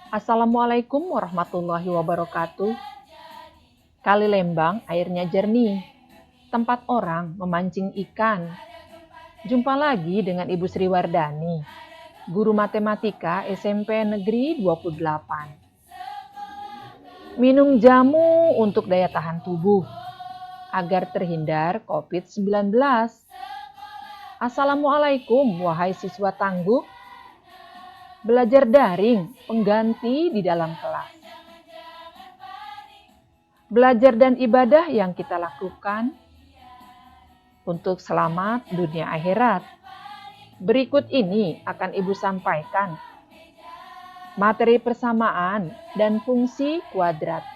Assalamualaikum warahmatullahi wabarakatuh. Kali Lembang airnya jernih, tempat orang memancing ikan. Jumpa lagi dengan Ibu Sri Wardani, guru matematika SMP Negeri 28. Minum jamu untuk daya tahan tubuh, agar terhindar COVID-19. Assalamualaikum wahai siswa tangguh. Belajar daring, pengganti di dalam kelas. Belajar dan ibadah yang kita lakukan untuk selamat dunia akhirat. Berikut ini akan Ibu sampaikan materi persamaan dan fungsi kuadrat.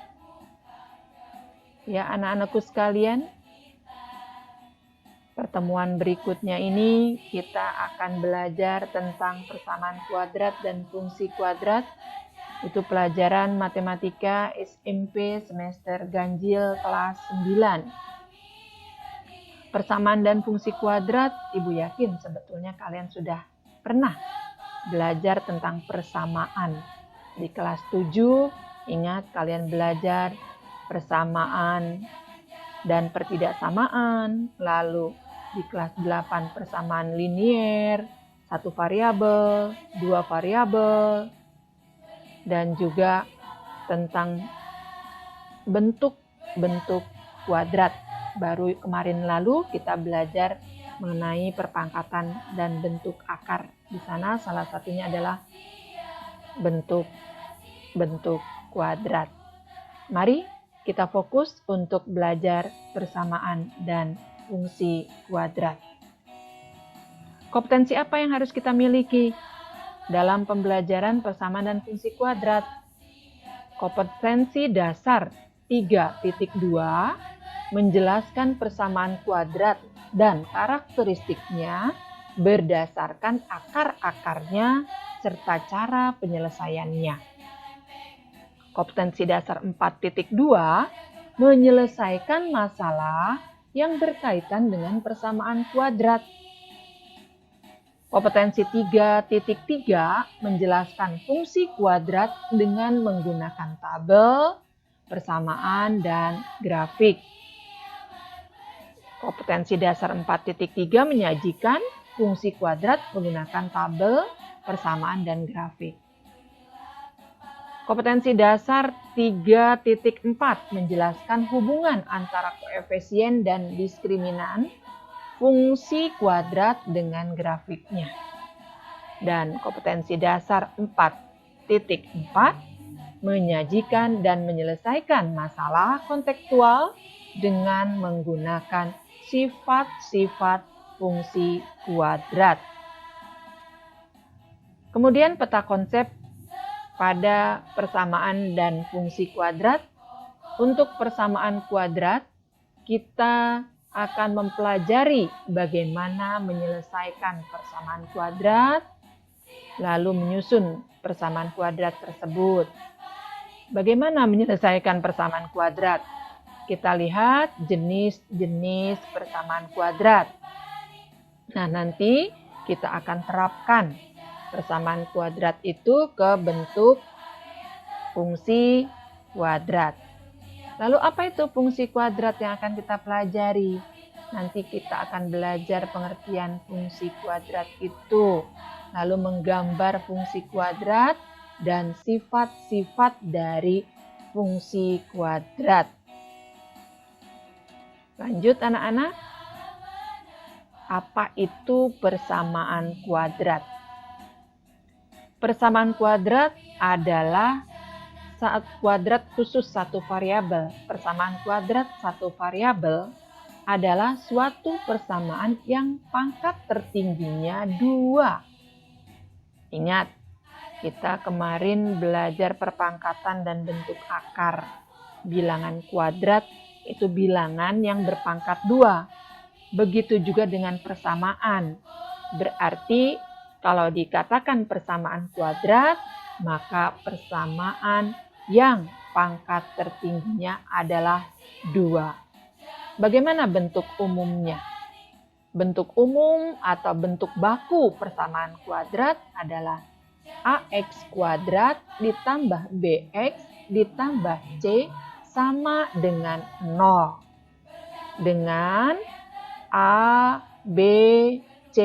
Ya, anak-anakku sekalian, pertemuan berikutnya ini kita akan belajar tentang persamaan kuadrat dan fungsi kuadrat. Itu pelajaran matematika SMP semester ganjil kelas 9. Persamaan dan fungsi kuadrat, Ibu yakin sebetulnya kalian sudah pernah belajar tentang persamaan. Di kelas 7, ingat kalian belajar persamaan dan pertidaksamaan. Lalu di kelas 8 persamaan linier, 1 variabel, 2 variabel, dan juga tentang bentuk-bentuk kuadrat. Baru kemarin lalu kita belajar mengenai perpangkatan dan bentuk akar. Di sana salah satunya adalah bentuk kuadrat. Mari kita fokus untuk belajar persamaan dan fungsi kuadrat. Kompetensi apa yang harus kita miliki dalam pembelajaran persamaan dan fungsi kuadrat? Kompetensi dasar 3.2 menjelaskan persamaan kuadrat dan karakteristiknya berdasarkan akar-akarnya serta cara penyelesaiannya. Kompetensi dasar 4.2 menyelesaikan masalah yang berkaitan dengan persamaan kuadrat. Kompetensi 3.3 menjelaskan fungsi kuadrat dengan menggunakan tabel, persamaan, dan grafik. Kompetensi dasar 4.3 menyajikan fungsi kuadrat menggunakan tabel, persamaan, dan grafik. Kompetensi dasar 3.4 menjelaskan hubungan antara koefisien dan diskriminan fungsi kuadrat dengan grafiknya. Dan kompetensi dasar 4.4 menyajikan dan menyelesaikan masalah kontekstual dengan menggunakan sifat-sifat fungsi kuadrat. Kemudian peta konsep pada persamaan dan fungsi kuadrat. Untuk persamaan kuadrat, kita akan mempelajari bagaimana menyelesaikan persamaan kuadrat, lalu menyusun persamaan kuadrat tersebut. Bagaimana menyelesaikan persamaan kuadrat? Kita lihat jenis-jenis persamaan kuadrat. Nah, nanti kita akan terapkan persamaan kuadrat itu ke bentuk fungsi kuadrat. Lalu apa itu fungsi kuadrat yang akan kita pelajari? Nanti kita akan belajar pengertian fungsi kuadrat itu, lalu menggambar fungsi kuadrat dan sifat-sifat dari fungsi kuadrat. Lanjut anak-anak, apa itu persamaan kuadrat? Persamaan kuadrat adalah saat kuadrat khusus satu variabel. Persamaan kuadrat satu variabel adalah suatu persamaan yang pangkat tertingginya 2. Ingat, kita kemarin belajar perpangkatan dan bentuk akar. Bilangan kuadrat itu bilangan yang berpangkat 2. Begitu juga dengan persamaan. Berarti kalau dikatakan persamaan kuadrat, maka persamaan yang pangkat tertingginya adalah 2. Bagaimana bentuk umumnya? Bentuk umum atau bentuk baku persamaan kuadrat adalah AX kuadrat ditambah BX ditambah C sama dengan 0. Dengan A, B, C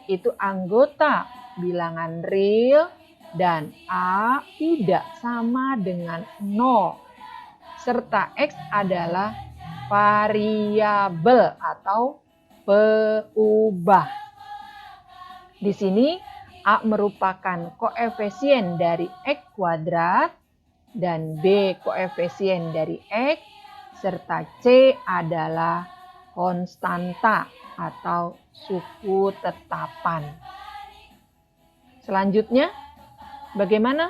itu anggota bilangan real dan A tidak sama dengan 0. Serta X adalah variabel atau peubah. Di sini A merupakan koefisien dari X kuadrat dan B koefisien dari X, serta C adalah konstanta atau suku tetapan. Selanjutnya, bagaimana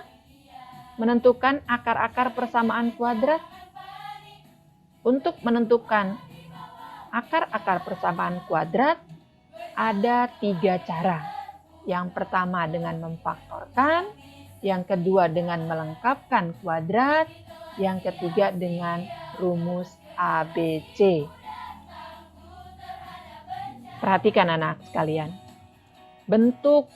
menentukan akar-akar persamaan kuadrat? Untuk menentukan akar-akar persamaan kuadrat ada 3 cara. Yang pertama dengan memfaktorkan, yang kedua dengan melengkapkan kuadrat, yang ketiga dengan rumus ABC. Perhatikan anak sekalian. Bentuk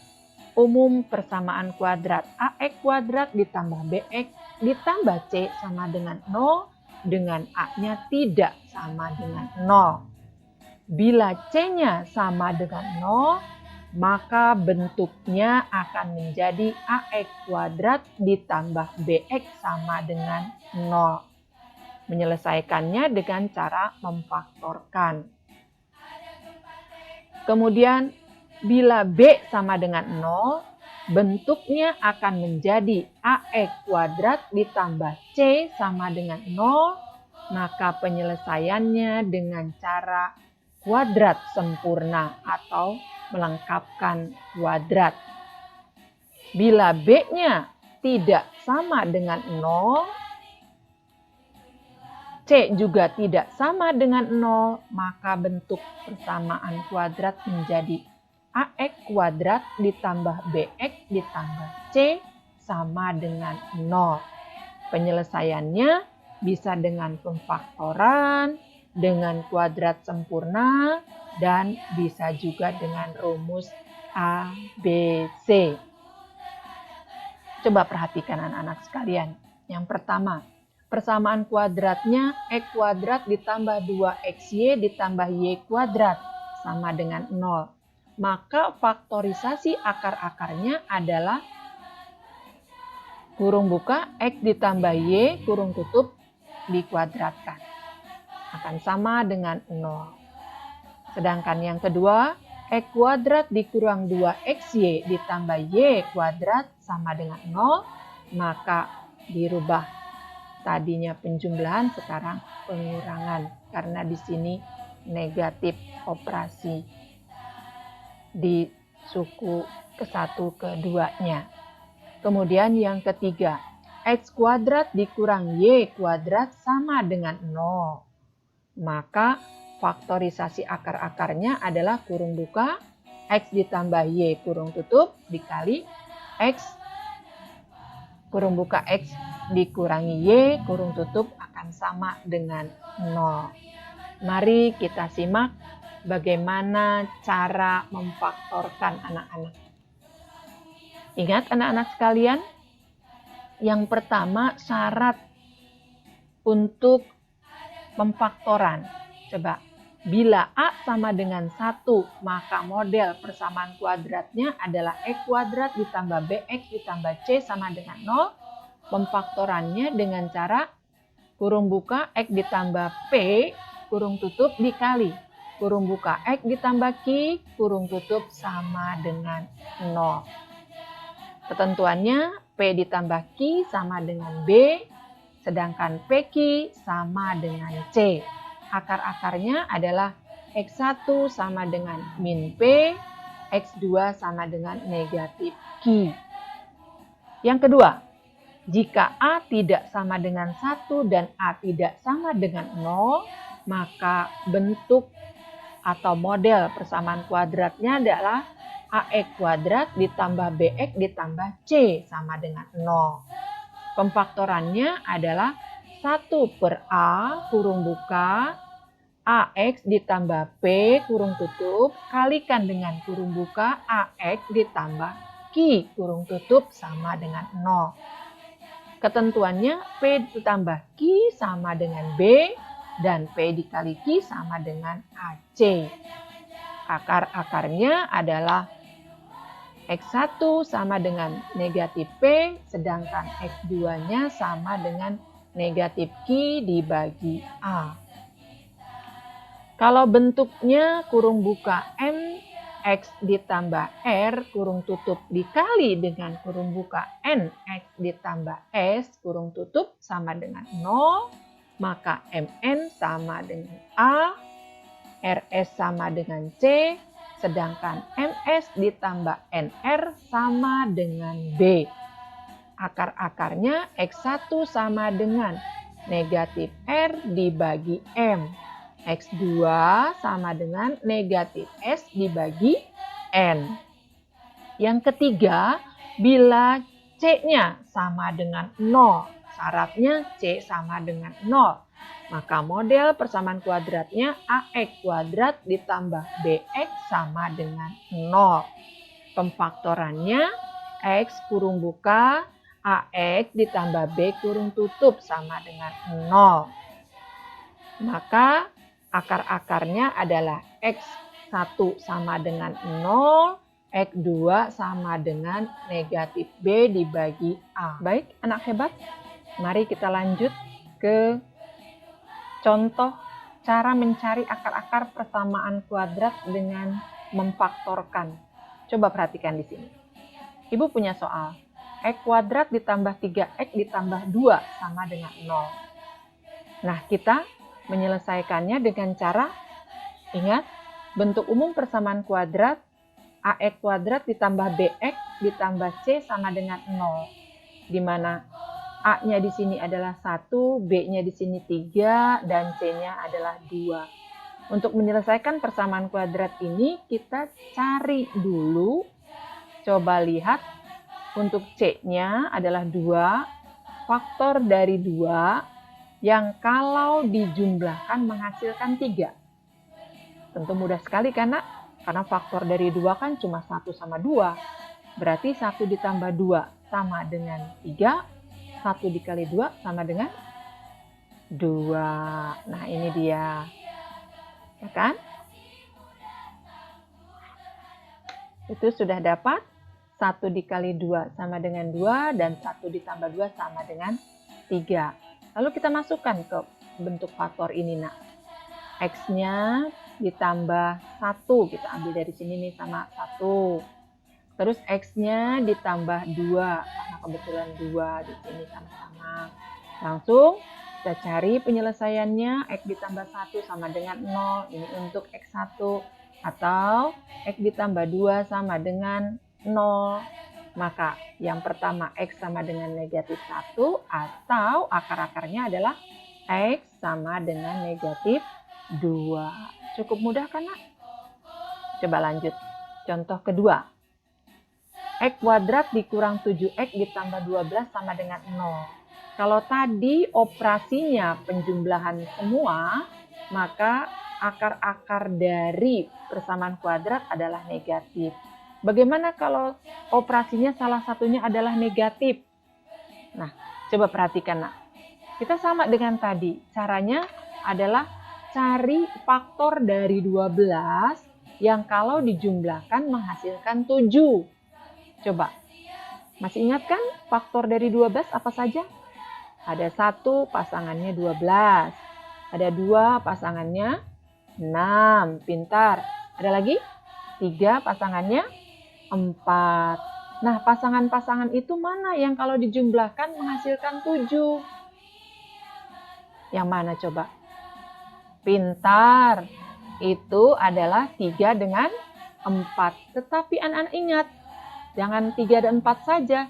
umum persamaan kuadrat AX kuadrat ditambah BX ditambah C sama dengan 0 dengan A-nya tidak sama dengan 0. Bila C-nya sama dengan 0, maka bentuknya akan menjadi AX kuadrat ditambah BX sama dengan 0. Menyelesaikannya dengan cara memfaktorkan. Kemudian, bila B sama dengan 0, bentuknya akan menjadi AX kuadrat ditambah C sama dengan 0, maka penyelesaiannya dengan cara kuadrat sempurna atau melengkapkan kuadrat. Bila B-nya tidak sama dengan 0, C juga tidak sama dengan 0, maka bentuk persamaan kuadrat menjadi AX kuadrat ditambah BX ditambah C sama dengan 0. Penyelesaiannya bisa dengan pemfaktoran, dengan kuadrat sempurna, dan bisa juga dengan rumus ABC. Coba perhatikan anak-anak sekalian. Yang pertama, persamaan kuadratnya X kuadrat ditambah 2XY ditambah Y kuadrat sama dengan 0. Maka faktorisasi akar-akarnya adalah kurung buka X ditambah Y kurung tutup dikuadratkan. Akan sama dengan 0. Sedangkan yang kedua, X kuadrat dikurang 2XY ditambah Y kuadrat sama dengan 0. Maka dirubah. Tadinya penjumlahan, sekarang pengurangan. Karena di sini negatif operasi di suku ke-1 ke-2-nya. Kemudian yang ketiga, X kuadrat dikurang Y kuadrat sama dengan 0. Maka faktorisasi akar-akarnya adalah kurung buka X ditambah Y kurung tutup dikali X kurung buka X dikurangi Y kurung tutup akan sama dengan 0. Mari kita simak bagaimana cara memfaktorkan anak-anak. Ingat anak-anak sekalian, yang pertama syarat untuk pemfaktoran. Coba, bila A sama dengan 1, maka model persamaan kuadratnya adalah X kuadrat ditambah BX ditambah C sama dengan 0. Pemfaktorannya dengan cara kurung buka X ditambah P kurung tutup dikali kurung buka X ditambah Q kurung tutup sama dengan 0. Ketentuannya P ditambah Q sama dengan B, sedangkan PQ sama dengan C. Akar-akarnya adalah X1 sama dengan min P, X2 sama dengan negatif Q. Yang kedua, jika A tidak sama dengan 1 dan A tidak sama dengan 0, maka bentuk atau model persamaan kuadratnya adalah AX kuadrat ditambah BX ditambah C sama dengan 0. Pemfaktorannya adalah 1 per A kurung buka AX ditambah P kurung tutup kalikan dengan kurung buka AX ditambah Q kurung tutup sama dengan 0. Ketentuannya P ditambah Q sama dengan B dan P dikali Q sama dengan AC. Akar-akarnya adalah X1 sama dengan negatif P, sedangkan X2-nya sama dengan negatif Q dibagi A. Kalau bentuknya kurung buka M, X ditambah R kurung tutup dikali dengan kurung buka N, X ditambah S kurung tutup sama dengan 0, maka MN sama dengan A, RS sama dengan C, sedangkan MS ditambah NR sama dengan B. Akar-akarnya X1 sama dengan negatif R dibagi M. X2 sama dengan negatif S dibagi N. Yang ketiga, bila C-nya sama dengan 0, syaratnya C sama dengan 0. Maka model persamaan kuadratnya AX kuadrat ditambah BX sama dengan 0. Pemfaktorannya X kurung buka AX ditambah B kurung tutup sama dengan 0. Maka akar-akarnya adalah X1 sama dengan 0, X2 sama dengan negatif B dibagi A. Baik, anak hebat. Mari kita lanjut ke contoh cara mencari akar-akar persamaan kuadrat dengan memfaktorkan. Coba perhatikan di sini. Ibu punya soal. X kuadrat ditambah 3X ditambah 2 sama dengan 0. Nah, kita menyelesaikannya dengan cara, ingat, bentuk umum persamaan kuadrat, AX kuadrat ditambah BX ditambah C sama dengan 0. Di mana A-nya di sini adalah 1, B-nya di sini 3, dan C-nya adalah 2. Untuk menyelesaikan persamaan kuadrat ini, kita cari dulu. Coba lihat, untuk C-nya adalah 2, faktor dari 2, yang kalau dijumlahkan menghasilkan 3. Tentu mudah sekali karena faktor dari 2 kan cuma 1 sama 2. Berarti 1 ditambah 2 sama dengan 3. 1 dikali 2 sama dengan 2. Nah, ini dia. Ya kan? Itu sudah dapat 1 dikali 2 sama dengan 2 dan 1 ditambah 2 sama dengan 3. Lalu kita masukkan ke bentuk faktor ini, nak. X-nya ditambah 1, kita ambil dari sini nih sama 1. Terus X-nya ditambah 2, karena kebetulan 2 di sini sama-sama. Langsung kita cari penyelesaiannya, X ditambah 1 sama dengan 0, ini untuk X1. Atau X ditambah 2 sama dengan 0. Maka yang pertama X sama dengan negatif 1, atau akar-akarnya adalah X sama dengan negatif 2. Cukup mudah kan, nak? Coba lanjut. Contoh kedua. X kuadrat dikurang 7X ditambah 12 sama dengan 0. Kalau tadi operasinya penjumlahan semua, maka akar-akar dari persamaan kuadrat adalah negatif. Bagaimana kalau operasinya salah satunya adalah negatif? Nah, coba perhatikan, nak. Kita sama dengan tadi. Caranya adalah cari faktor dari 12 yang kalau dijumlahkan menghasilkan 7. Coba, masih ingat kan faktor dari 12 apa saja? Ada 1 pasangannya 12. Ada 2 pasangannya 6. Pintar. Ada lagi? 3 pasangannya 4. Nah, pasangan-pasangan itu mana yang kalau dijumlahkan menghasilkan 7? Yang mana coba? Pintar. Itu adalah 3 dengan 4. Tetapi anak-anak ingat, jangan 3 dan 4 saja.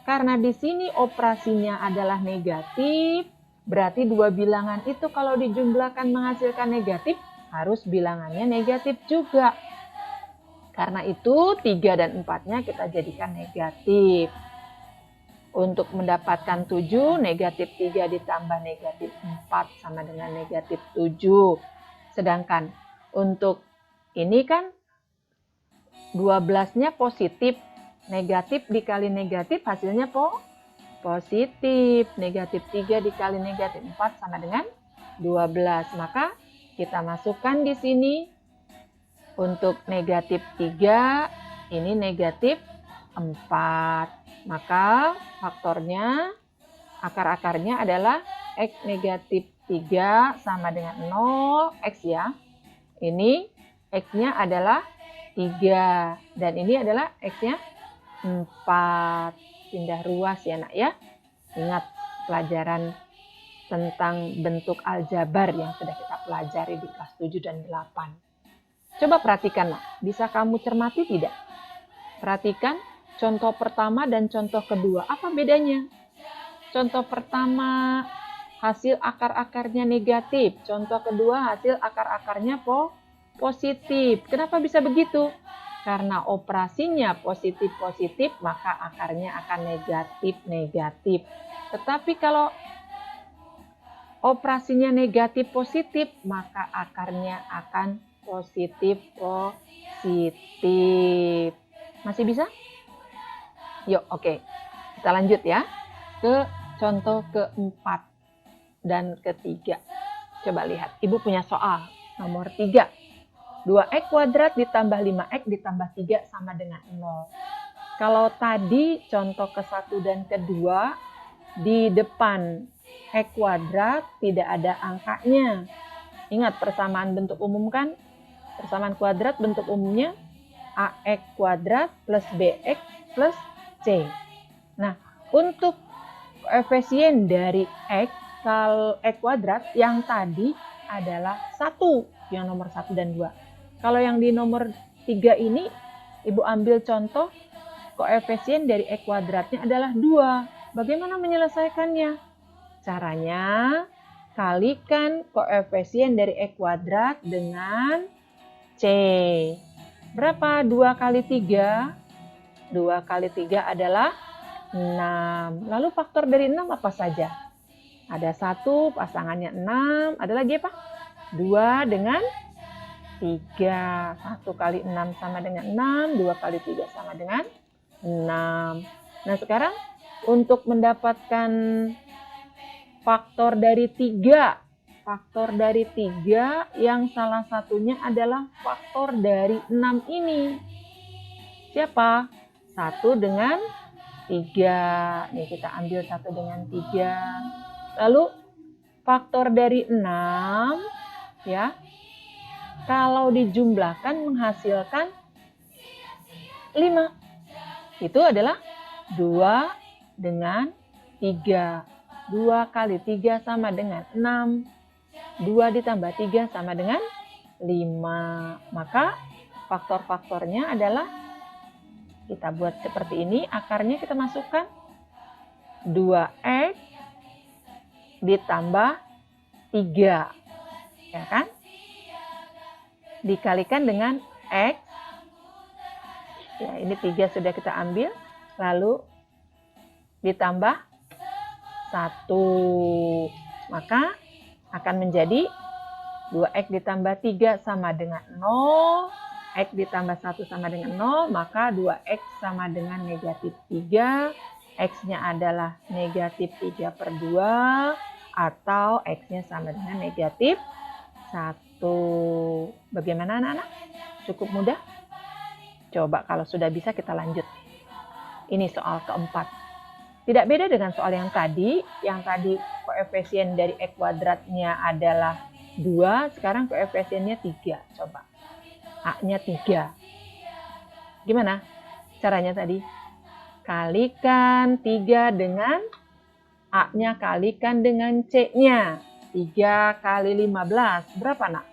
Karena di sini operasinya adalah negatif, berarti dua bilangan itu kalau dijumlahkan menghasilkan negatif, harus bilangannya negatif juga. Karena itu 3 dan 4-nya kita jadikan negatif. Untuk mendapatkan 7, negatif 3 ditambah negatif 4 sama dengan negatif 7. Sedangkan untuk ini kan 12-nya positif, Negatif dikali negatif hasilnya positif. Negatif 3 dikali negatif 4 sama dengan 12. Maka kita masukkan di sini untuk negatif 3, ini negatif 4. Maka faktornya, akar-akarnya adalah X negatif 3 sama dengan 0, X ya. Ini X-nya adalah 3 dan ini adalah X-nya 4. Pindah ruas ya nak ya. Ingat pelajaran tentang bentuk aljabar yang sudah kita pelajari di kelas 7 dan 8. Coba perhatikan nak, bisa kamu cermati tidak? Perhatikan contoh pertama dan contoh kedua, apa bedanya? Contoh pertama hasil akar-akarnya negatif, contoh kedua hasil akar-akarnya positif. Kenapa bisa begitu? Karena operasinya positif-positif, maka akarnya akan negatif-negatif. Tetapi kalau operasinya negatif-positif, maka akarnya akan positif-positif. Masih bisa? Yuk, oke. Kita lanjut ya ke contoh keempat dan ketiga. Coba lihat, Ibu punya soal nomor 3. 2x kuadrat ditambah 5x ditambah 3 sama dengan 0. Kalau tadi contoh ke-1 dan kedua, di depan x kuadrat tidak ada angkanya. Ingat persamaan bentuk umum kan? Persamaan kuadrat bentuk umumnya ax kuadrat plus bx plus c. Nah, untuk koefisien dari x kuadrat yang tadi adalah 1, yang nomor 1 dan 2. Kalau yang di nomor 3 ini, Ibu ambil contoh koefisien dari x kuadratnya adalah 2. Bagaimana menyelesaikannya? Caranya, kalikan koefisien dari x kuadrat dengan c. Berapa 2 kali 3? 2 kali 3 adalah 6. Lalu faktor dari 6 apa saja? Ada 1, pasangannya 6. Ada lagi apa? 2 dengan 3. 1 kali 6 sama dengan 6. 2 kali 3 sama dengan 6. Nah sekarang untuk mendapatkan faktor dari 3. Faktor dari 3 yang salah satunya adalah faktor dari 6 ini. Siapa? 1 dengan 3. Nih kita ambil 1 dengan 3. Lalu faktor dari 6 ya. Kalau dijumlahkan menghasilkan 5. Itu adalah 2 dengan 3. 2 kali 3 sama dengan 6. 2 ditambah 3 sama dengan 5. Maka faktor-faktornya adalah kita buat seperti ini. Akarnya kita masukkan 2x ditambah 3. Ya kan? Dikalikan dengan x. Ya, ini 3 sudah kita ambil. Lalu ditambah 1. Maka akan menjadi 2x ditambah 3 sama dengan 0. X ditambah 1 sama dengan 0. Maka 2x sama dengan negatif 3. X-nya adalah negatif 3 per 2. Atau X-nya sama dengan negatif 1. Bagaimana anak-anak? Cukup mudah? Coba kalau sudah bisa kita lanjut. Ini soal keempat. Tidak beda dengan soal yang tadi. Yang tadi koefisien dari x kuadratnya adalah 2. Sekarang koefisiennya 3. Coba. A-nya 3. Gimana caranya tadi? Kalikan 3 dengan A-nya kalikan dengan C-nya. 3 kali 15. Berapa nak?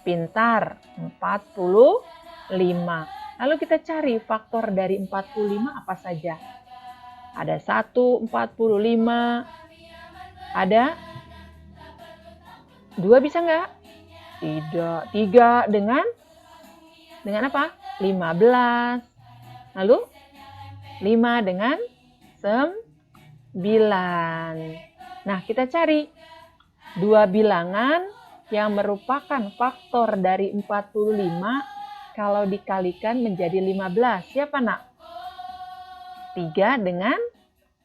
Pintar. 45. Lalu kita cari faktor dari 45 apa saja? Ada 1, 45. Ada 2 bisa nggak? Tidak. 3 dengan apa? 15. Lalu 5 dengan 9. Nah, kita cari 2 bilangan yang merupakan faktor dari 45 kalau dikalikan menjadi 15. Siapa nak? 3 dengan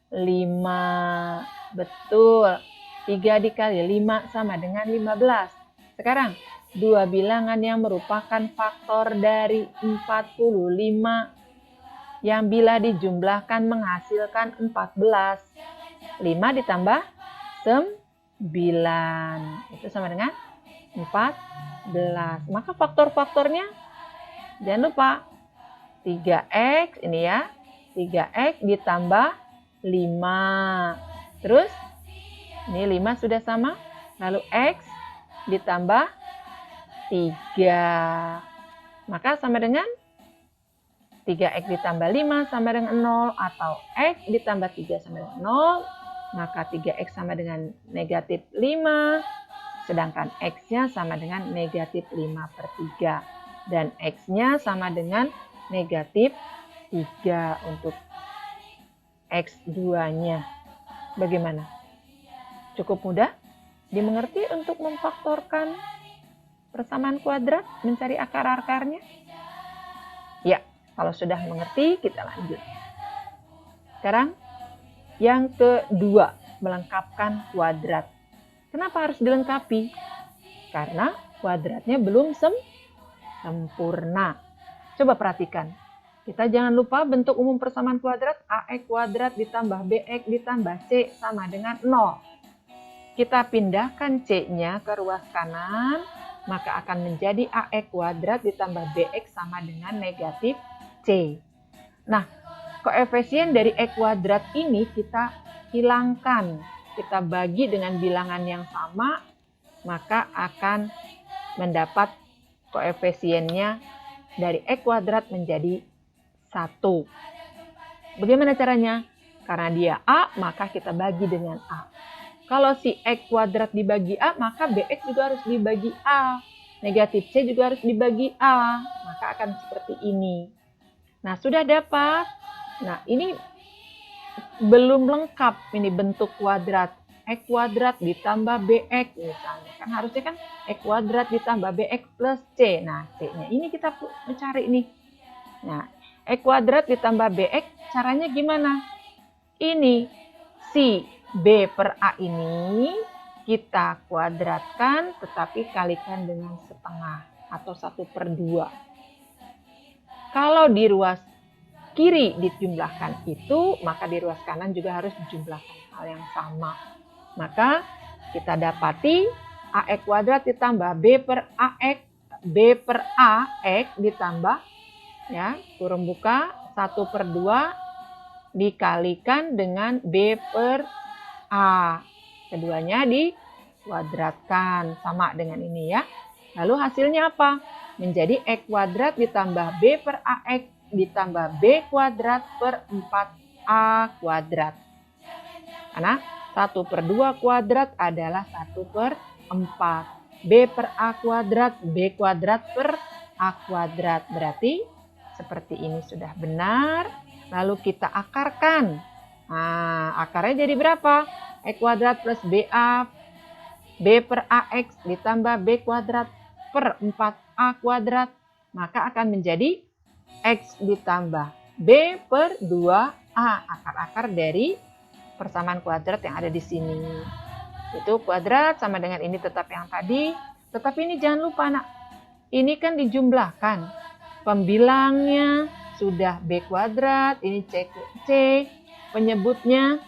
5. Betul. 3 dikali 5 sama dengan 15. Sekarang, dua bilangan yang merupakan faktor dari 45 yang bila dijumlahkan menghasilkan 14. 5 ditambah 9. Itu sama dengan 14. Maka faktor-faktornya jangan lupa 3x ini ya. 3x ditambah 5. Terus ini 5 sudah sama. Lalu x ditambah 3. Maka sama dengan 3x ditambah 5 sama dengan 0. Atau x ditambah 3 sama dengan 0. Maka 3x sama dengan negatif 5. Sedangkan x-nya sama dengan negatif 5/3. Dan x-nya sama dengan negatif 3 untuk x2-nya. Bagaimana? Cukup mudah dimengerti untuk memfaktorkan persamaan kuadrat, mencari akar-akarnya? Ya, kalau sudah mengerti, kita lanjut. Sekarang, yang kedua, melengkapkan kuadrat. Kenapa harus dilengkapi? Karena kuadratnya belum sempurna. Coba perhatikan. Kita jangan lupa bentuk umum persamaan kuadrat ax kuadrat ditambah bx ditambah c sama dengan 0. Kita pindahkan c-nya ke ruas kanan, maka akan menjadi ax kuadrat ditambah bx sama dengan negatif c. Nah, koefisien dari x kuadrat ini kita hilangkan. Kita bagi dengan bilangan yang sama, maka akan mendapat koefisiennya dari x kuadrat menjadi 1. Bagaimana caranya? Karena dia A, maka kita bagi dengan A. Kalau si x kuadrat dibagi A, maka bx juga harus dibagi A. Negatif c juga harus dibagi A. Maka akan seperti ini. Nah, sudah dapat. Nah, ini belum lengkap ini bentuk kuadrat. X kuadrat ditambah bx misalnya. Kan harusnya kan x kuadrat ditambah bx plus c. Nah, c-nya ini kita mencari nih. Nah, x kuadrat ditambah bx caranya gimana? Ini si b per a ini kita kuadratkan tetapi kalikan dengan setengah atau 1/2. Kalau di ruas kiri dijumlahkan itu, maka di ruas kanan juga harus dijumlahkan hal yang sama. Maka kita dapati ax kuadrat ditambah b per ax ditambah ya, kurung buka 1/2 dikalikan dengan b per a. Keduanya dikuadratkan sama dengan ini ya. Lalu hasilnya apa? Menjadi x kuadrat ditambah b per ax ditambah b kuadrat per 4a kuadrat. Karena 1/2 kuadrat adalah 1/4. b per a kuadrat, b kuadrat per a kuadrat. Berarti seperti ini sudah benar. Lalu kita akarkan. Nah, akarnya jadi berapa? X kuadrat plus BA, B per AX ditambah B kuadrat per 4A kuadrat. Maka akan menjadi X ditambah B per 2A. Akar-akar dari persamaan kuadrat yang ada di sini. Itu kuadrat sama dengan ini tetap yang tadi. Tetapi ini jangan lupa nak. Ini kan dijumlahkan. Pembilangnya sudah B kuadrat, ini C. Penyebutnya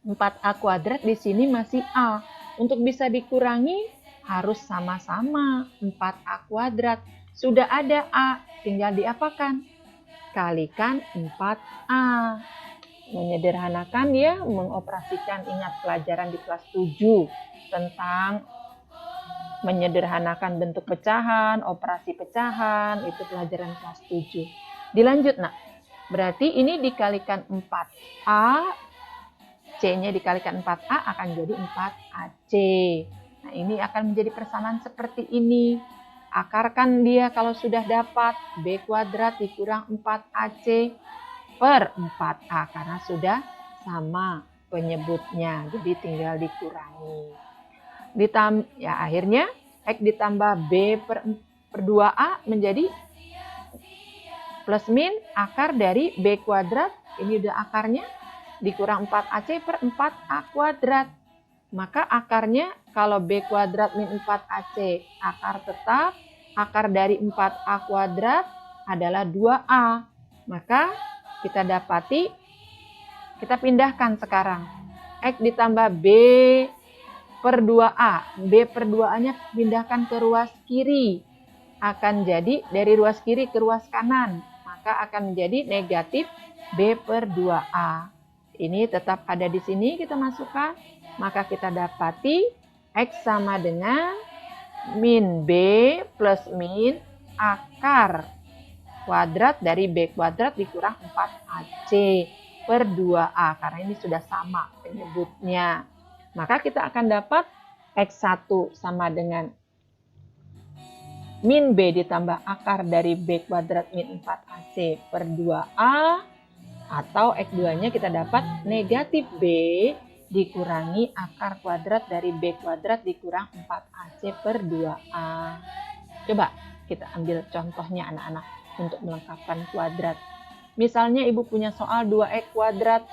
4A kuadrat di sini masih A. Untuk bisa dikurangi harus sama-sama 4A kuadrat. Sudah ada A, tinggal diapakan? Kalikan 4A. Menyederhanakan ya, mengoperasikan, ingat pelajaran di kelas 7 tentang menyederhanakan bentuk pecahan, operasi pecahan, itu pelajaran kelas 7. Dilanjut nak. Berarti ini dikalikan 4A, C-nya dikalikan 4A akan jadi 4AC. Nah, ini akan menjadi persamaan seperti ini. Akarkan dia kalau sudah dapat B kuadrat dikurang 4AC per 4A karena sudah sama penyebutnya. Jadi tinggal dikurangi. Ya, akhirnya X ditambah B per 2A menjadi plus min akar dari B kuadrat Ini udah akarnya, dikurang 4AC per 4A kuadrat. Maka akarnya kalau B kuadrat min 4AC, akar tetap, akar dari 4A kuadrat adalah 2A. Maka kita dapati, kita pindahkan sekarang. X ditambah B per 2A. B per 2A-nya pindahkan ke ruas kiri. Akan jadi dari ruas kiri ke ruas kanan. Maka akan menjadi negatif B per 2A. Ini tetap ada di sini, kita masukkan. Maka kita dapati X sama dengan min B plus min akar kuadrat dari B kuadrat dikurang 4AC per 2A. Karena ini sudah sama penyebutnya. Maka kita akan dapat X1 sama dengan min B ditambah akar dari B kuadrat min 4AC per 2A. Atau X2-nya kita dapat negatif B dikurangi akar kuadrat dari B kuadrat dikurang 4AC per 2A. Coba kita ambil contohnya anak-anak untuk melengkapkan kuadrat. Misalnya ibu punya soal 2X kuadrat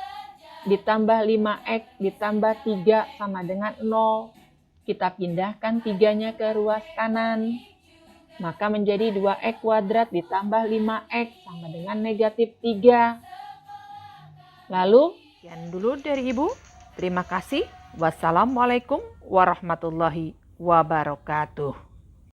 ditambah 5X ditambah 3 sama dengan 0. Kita pindahkan 3-nya ke ruas kanan. Maka menjadi 2X kuadrat ditambah 5X sama dengan negatif 3. Lalu, sekian dulu dari ibu. Terima kasih. Wassalamualaikum warahmatullahi wabarakatuh.